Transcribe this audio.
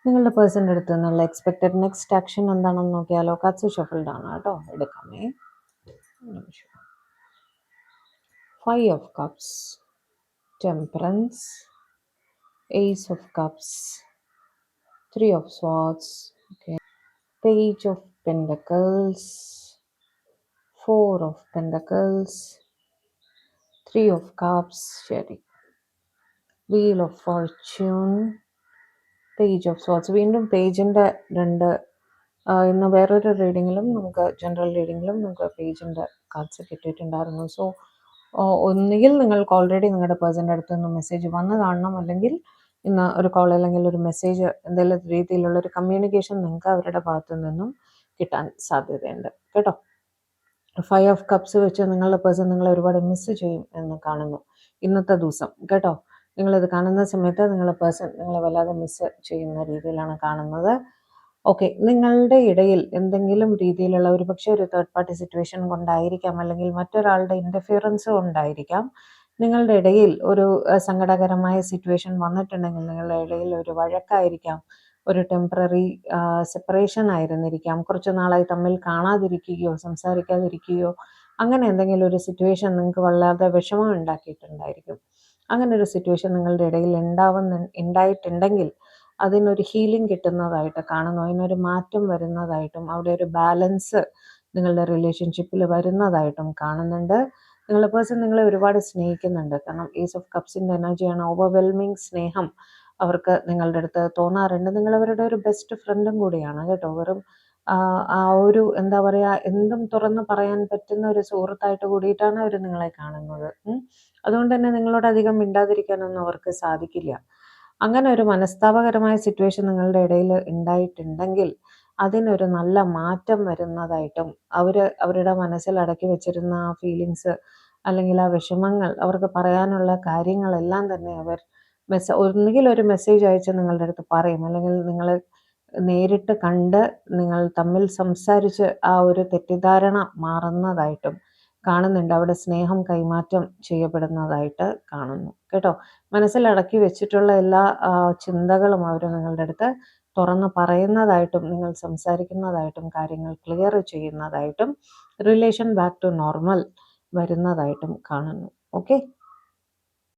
നിങ്ങളുടെ പേഴ്സൻ്റെ അടുത്ത് നിന്നുള്ള എക്സ്പെക്റ്റഡ് നെക്സ്റ്റ് ആക്ഷൻ എന്താണെന്ന് നോക്കിയാലോ. കട്സ് ഷഫിൾഡ് ആണ് കേട്ടോ, എടുക്കാമേ. 5 of cups, temperance, ace of cups, 3 of swords, okay, page of pentacles, 4 of pentacles, 3 of cups, ശരി, wheel of fortune, page of sorts. വീണ്ടും പേജിൻ്റെ രണ്ട്, ഇന്ന് വേറൊരു റീഡിങ്ങിലും നമുക്ക് ജനറൽ റീഡിങ്ങിലും നമുക്ക് പേജിൻ്റെ കാർഡ്സ് കിട്ടിയിട്ടുണ്ടായിരുന്നു. സോ ഒന്നുകിൽ നിങ്ങൾക്ക് ഓൾറെഡി നിങ്ങളുടെ പേഴ്സൻ്റെ അടുത്ത് നിന്ന് മെസ്സേജ് വന്ന് കാണണം, അല്ലെങ്കിൽ ഇന്ന് ഒരു കോൾ അല്ലെങ്കിൽ ഒരു മെസ്സേജ് എന്തെങ്കിലും രീതിയിലുള്ള ഒരു കമ്മ്യൂണിക്കേഷൻ നിങ്ങൾക്ക് അവരുടെ ഭാഗത്തു നിന്നും കിട്ടാൻ സാധ്യതയുണ്ട് കേട്ടോ. 5 ഓഫ് കപ്സ് വെച്ച് നിങ്ങളുടെ പേഴ്സൺ നിങ്ങളെ ഒരുപാട് മിസ് ചെയ്യും എന്ന് കാണുന്നു ഇന്നത്തെ ദിവസം കേട്ടോ. നിങ്ങളിത് കാണുന്ന സമയത്ത് നിങ്ങളുടെ പേഴ്സൺ നിങ്ങളെ വല്ലാതെ മിസ് ചെയ്യുന്ന രീതിയിലാണ് കാണുന്നത്. ഓക്കെ, നിങ്ങളുടെ ഇടയിൽ എന്തെങ്കിലും രീതിയിലുള്ള ഒരു പക്ഷേ ഒരു തേർഡ് പാർട്ടി സിറ്റുവേഷൻ കൊണ്ടായിരിക്കാം, അല്ലെങ്കിൽ മറ്റൊരാളുടെ ഇൻ്റർഫിയറൻസ് കൊണ്ടായിരിക്കാം നിങ്ങളുടെ ഇടയിൽ ഒരു സങ്കടകരമായ സിറ്റുവേഷൻ വന്നിട്ടുണ്ടെങ്കിൽ, നിങ്ങളുടെ ഇടയിൽ ഒരു വഴക്കായിരിക്കാം, ഒരു ടെമ്പററി സെപ്പറേഷൻ ആയിരുന്നിരിക്കാം, കുറച്ച് നാളായി തമ്മിൽ കാണാതിരിക്കുകയോ സംസാരിക്കാതിരിക്കുകയോ അങ്ങനെ എന്തെങ്കിലും ഒരു സിറ്റുവേഷൻ നിങ്ങൾക്ക് വല്ലാതെ വിഷമം ഉണ്ടാക്കിയിട്ടുണ്ടായിരിക്കും. അങ്ങനെ ഒരു സിറ്റുവേഷൻ നിങ്ങളുടെ ഇടയിൽ ഉണ്ടായിട്ടുണ്ടെങ്കിൽ അതിനൊരു ഹീലിംഗ് കിട്ടുന്നതായിട്ട് കാണുന്നു, അതിനൊരു മാറ്റം വരുന്നതായിട്ടും അവിടെ ഒരു ബാലൻസ് നിങ്ങളുടെ റിലേഷൻഷിപ്പിൽ വരുന്നതായിട്ടും കാണുന്നുണ്ട്. നിങ്ങളുടെ പേഴ്സൺ നിങ്ങളെ ഒരുപാട് സ്നേഹിക്കുന്നുണ്ട്. കാരണം ഏസ് ഓഫ് കപ്സിൻ്റെ എനർജിയാണ്, ഓവർവെൽമിങ് സ്നേഹം അവർക്ക് നിങ്ങളുടെ അടുത്ത് തോന്നാറുണ്ട്. നിങ്ങളവരുടെ ഒരു ബെസ്റ്റ് ഫ്രണ്ടും കൂടിയാണ് കേട്ടോ. വെറും ആ ഒരു എന്താ പറയുക, എന്തും തുറന്ന് പറയാൻ പറ്റുന്ന ഒരു സുഹൃത്തായിട്ട് കൂടിയിട്ടാണ് അവർ നിങ്ങളെ കാണുന്നത്. അതുകൊണ്ട് തന്നെ നിങ്ങളോട് അധികം മിണ്ടാതിരിക്കാനൊന്നും അവർക്ക് സാധിക്കില്ല. അങ്ങനെ ഒരു മനസ്താപകരമായ സിറ്റുവേഷൻ നിങ്ങളുടെ ഇടയിൽ ഉണ്ടായിട്ടുണ്ടെങ്കിൽ അതിനൊരു നല്ല മാറ്റം വരുന്നതായിട്ടും അവരുടെ മനസ്സിൽ അടക്കി വെച്ചിരുന്ന ആ ഫീലിങ്സ് അല്ലെങ്കിൽ ആ വിഷമങ്ങൾ, അവർക്ക് പറയാനുള്ള കാര്യങ്ങളെല്ലാം തന്നെ അവർ ഒന്നുകിൽ ഒരു മെസ്സേജ് അയച്ച് നിങ്ങളുടെ അടുത്ത് പറയും, അല്ലെങ്കിൽ നിങ്ങൾ നേരിട്ട് കണ്ട് നിങ്ങൾ തമ്മിൽ സംസാരിച്ച് ആ ഒരു തെറ്റിദ്ധാരണ മാറുന്നതായിട്ടും കാണുന്നുണ്ട്. അവിടെ സ്നേഹം കൈമാറ്റം ചെയ്യപ്പെടുന്നതായിട്ട് കാണുന്നു കേട്ടോ. മനസ്സിൽ അടക്കി വെച്ചിട്ടുള്ള എല്ലാ ചിന്തകളും അവർ നിങ്ങളുടെ അടുത്ത് തുറന്ന് പറയുന്നതായിട്ടും നിങ്ങൾ സംസാരിക്കുന്നതായിട്ടും കാര്യങ്ങൾ ക്ലിയർ ചെയ്യുന്നതായിട്ടും റിലേഷൻ ബാക്ക് ടു നോർമൽ വരുന്നതായിട്ടും കാണുന്നു. ഓക്കെ.